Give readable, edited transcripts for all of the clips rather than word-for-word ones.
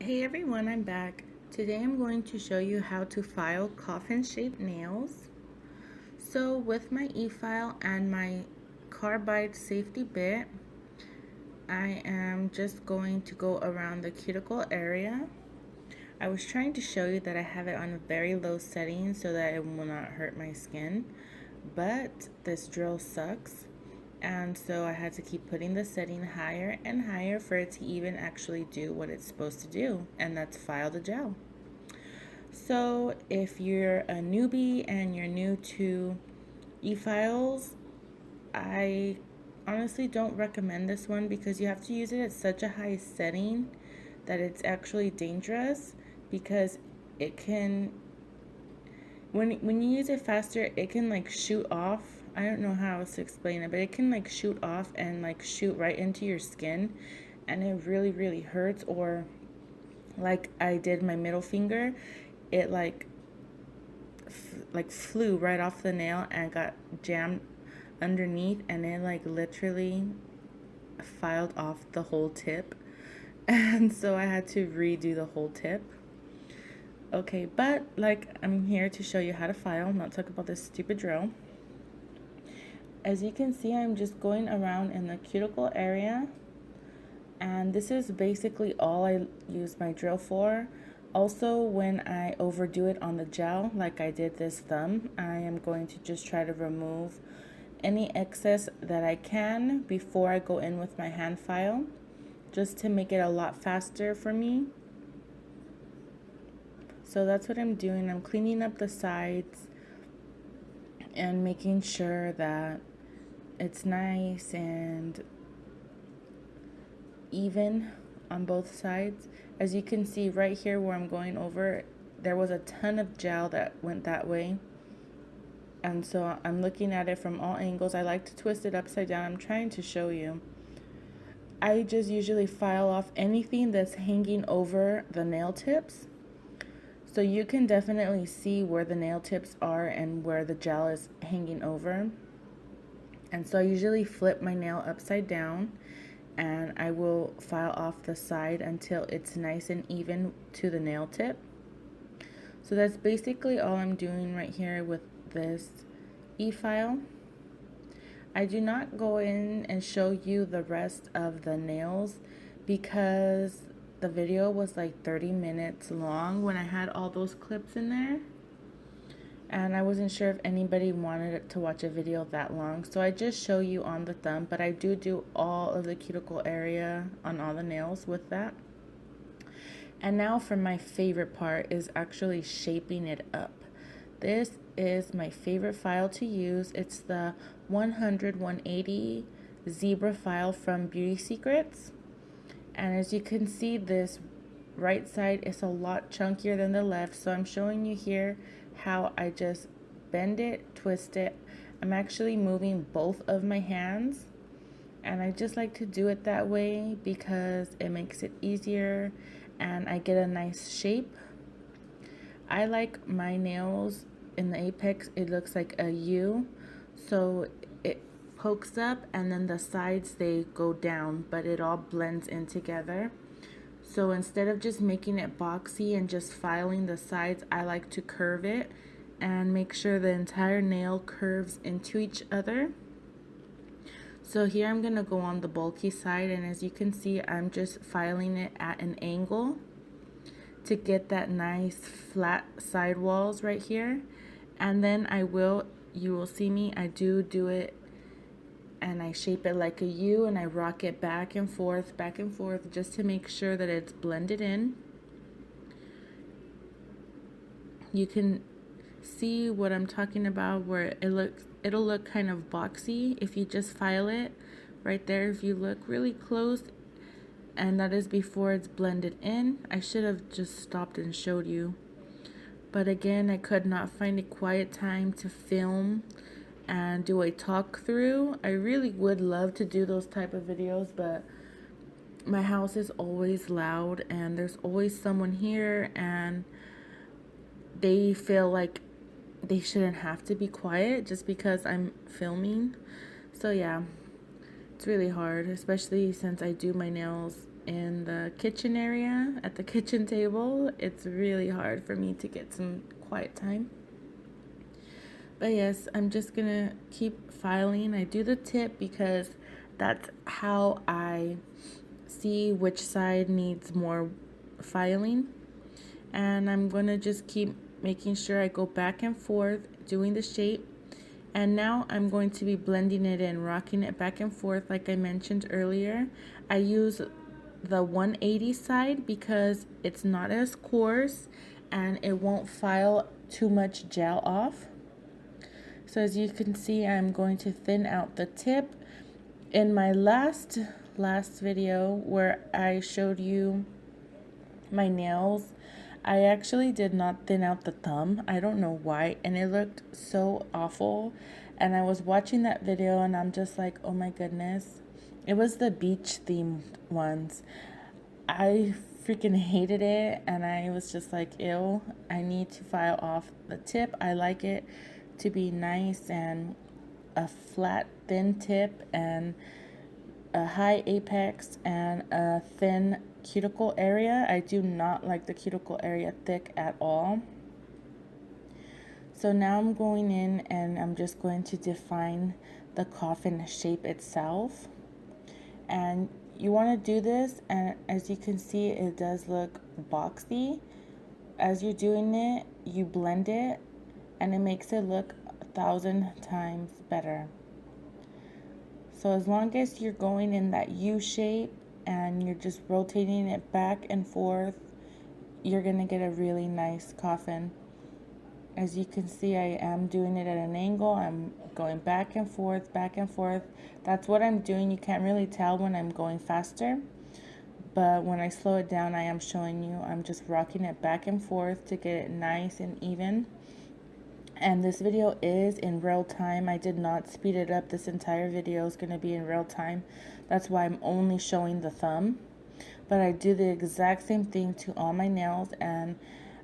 Hey everyone, I'm back. Today I'm going to show you how to file coffin shaped nails. So with my e-file and my carbide safety bit, I am just going to go around the cuticle area. I was trying to show you that I have it on a very low setting so that it will not hurt my skin, but this drill sucks. And so I had to keep putting the setting higher and higher for it to even actually do what it's supposed to do, and that's file the gel. So if you're a newbie and you're new to e-files, I honestly don't recommend this one because you have to use it at such a high setting that it's actually dangerous, because it can, when you use it faster, it can like shoot off. I don't know how else to explain it, but it can like shoot off and like shoot right into your skin, and it really hurts. Or like I did my middle finger, it like flew right off the nail and got jammed underneath, and it like literally filed off the whole tip. And so I had to redo the whole tip. Okay, but like I'm here to show you how to file, not talk about this stupid drill. As you can see, I'm just going around in the cuticle area, and this is basically all I use my drill for. Also, when I overdo it on the gel, like I did this thumb, I am going to just try to remove any excess that I can before I go in with my hand file, just to make it a lot faster for me. So that's what I'm doing. I'm cleaning up the sides and making sure that it's nice and even on both sides. As you can see right here where I'm going over, there was a ton of gel that went that way. And so I'm looking at it from all angles. I like to twist it upside down. I'm trying to show you. I just usually file off anything that's hanging over the nail tips. So you can definitely see where the nail tips are and where the gel is hanging over. And so I usually flip my nail upside down, and I will file off the side until it's nice and even to the nail tip. So that's basically all I'm doing right here with this e-file. I do not go in and show you the rest of the nails because the video was like 30 minutes long when I had all those clips in there, and I wasn't sure if anybody wanted to watch a video that long, so I just show you on the thumb. But I do all of the cuticle area on all the nails with that. And now for my favorite part, is actually shaping it up. This is my favorite file to use. It's the 100-180 zebra file from Beauty Secrets. And as you can see, this right side is a lot chunkier than the left, so I'm showing you here how I just bend it, twist it. I'm actually moving both of my hands, and I just like to do it that way because it makes it easier and I get a nice shape. I like my nails in the apex, it looks like a U, so it pokes up and then the sides, they go down, but it all blends in together. So instead of just making it boxy and just filing the sides, I like to curve it and make sure the entire nail curves into each other. So here I'm going to go on the bulky side, and as you can see, I'm just filing it at an angle to get that nice flat side walls right here. And then you will see me, I do it, and I shape it like a U, and I rock it back and forth, just to make sure that it's blended in. You can see what I'm talking about, where it'll look kind of boxy if you just file it right there. If you look really close, and that is before it's blended in. I should have just stopped and showed you, but again, I could not find a quiet time to film and do a talk through. I really would love to do those type of videos, but my house is always loud and there's always someone here, and they feel like they shouldn't have to be quiet just because I'm filming. So yeah, it's really hard, especially since I do my nails in the kitchen area at the kitchen table. It's really hard for me to get some quiet time. But yes, I'm just gonna keep filing. I do the tip because that's how I see which side needs more filing. And I'm gonna just keep making sure I go back and forth doing the shape. And now I'm going to be blending it in, rocking it back and forth like I mentioned earlier. I use the 180 side because it's not as coarse and it won't file too much gel off. So as you can see, I'm going to thin out the tip. In my last video where I showed you my nails, I actually did not thin out the thumb. I don't know why, and it looked so awful. And I was watching that video and I'm just like, oh my goodness. It was the beach themed ones. I freaking hated it, and I was just like, ew, I need to file off the tip. I like it to be nice and a flat, thin tip and a high apex and a thin cuticle area. I do not like the cuticle area thick at all. So now I'm going in and I'm just going to define the coffin shape itself. And you want to do this, and as you can see, it does look boxy. As you're doing it, you blend it and it makes it look 1,000 times better. So as long as you're going in that U shape and you're just rotating it back and forth, you're going to get a really nice coffin. As you can see, I am doing it at an angle. I'm going back and forth, back and forth. That's what I'm doing. You can't really tell when I'm going faster, but when I slow it down, I am showing you. I'm just rocking it back and forth to get it nice and even. And this video is in real time. I did not speed it up. This entire video is going to be in real time. That's why I'm only showing the thumb. But I do the exact same thing to all my nails, and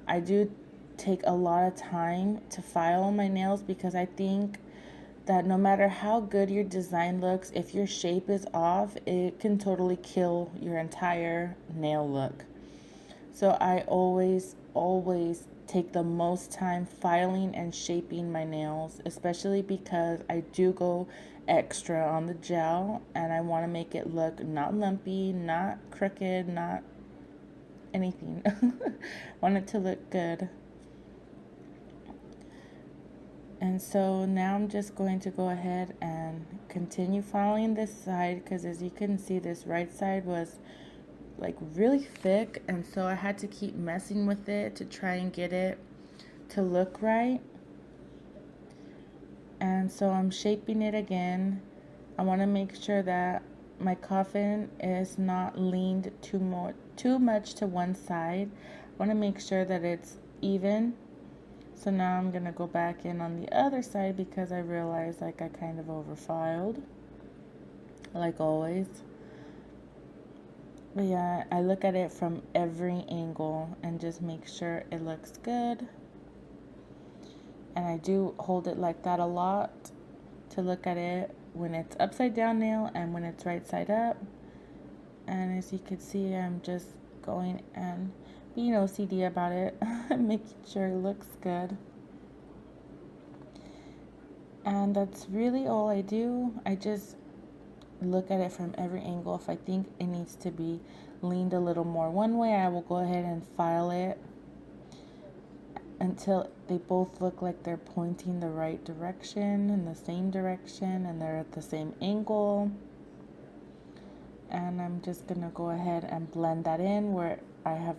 I do take a lot of time to file my nails because I think that no matter how good your design looks, if your shape is off, it can totally kill your entire nail look. So I always take the most time filing and shaping my nails, especially because I do go extra on the gel and I want to make it look not lumpy, not crooked, not anything. Want it to look good. And so now I'm just going to go ahead and continue filing this side, because as you can see, this right side was like really thick, and so I had to keep messing with it to try and get it to look right. And so I'm shaping it again. I want to make sure that my coffin is not leaned too much to one side. I want to make sure that it's even. So now I'm going to go back in on the other side because I realized like I kind of overfiled, like always. But yeah, I look at it from every angle and just make sure it looks good. And I do hold it like that a lot to look at it when it's upside down nail and when it's right side up. And as you can see, I'm just going and being OCD about it, making sure it looks good. And that's really all I do. I just look at it from every angle. If I think it needs to be leaned a little more one way, I will go ahead and file it until they both look like they're pointing the right direction, in the same direction, and they're at the same angle. And I'm just gonna go ahead and blend that in where I have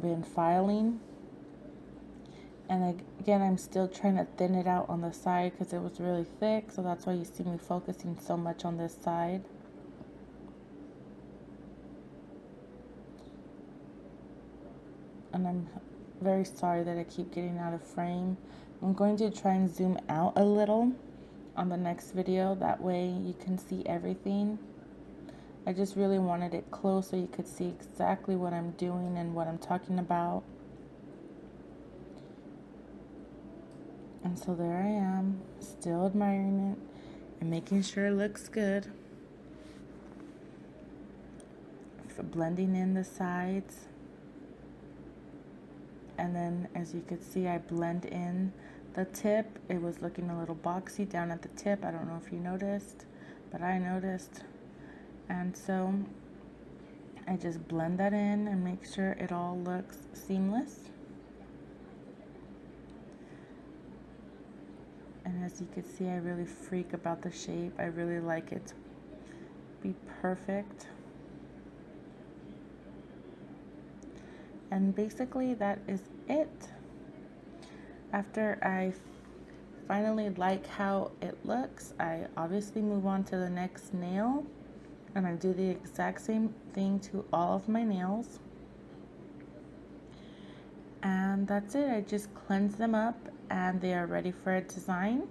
been filing. And again, I'm still trying to thin it out on the side because it was really thick, so that's why you see me focusing so much on this side. And I'm very sorry that I keep getting out of frame. I'm going to try and zoom out a little on the next video, that way you can see everything. I just really wanted it close so you could see exactly what I'm doing and what I'm talking about. And so there I am, still admiring it and making sure it looks good. blending in the sides. And then as you can see, I blend in the tip. It was looking a little boxy down at the tip. I don't know if you noticed, but I noticed. And so I just blend that in and make sure it all looks seamless. And as you can see, I really freak about the shape. I really like it to be perfect. And basically that is it. After I finally like how it looks, I obviously move on to the next nail, and I do the exact same thing to all of my nails. And that's it. I just cleanse them up and they are ready for a design.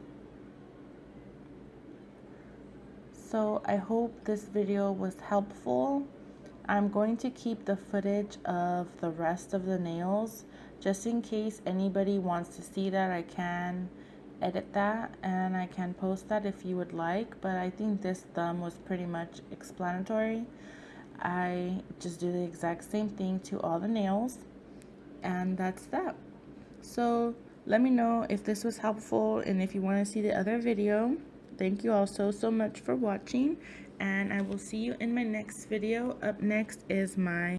So I hope this video was helpful. I'm going to keep the footage of the rest of the nails just in case anybody wants to see that. I can edit that and I can post that if you would like, but I think this thumb was pretty much explanatory. I just do the exact same thing to all the nails, and that's that. So let me know if this was helpful and if you want to see the other video. Thank you all so much for watching, and I will see you in my next video. Up next is my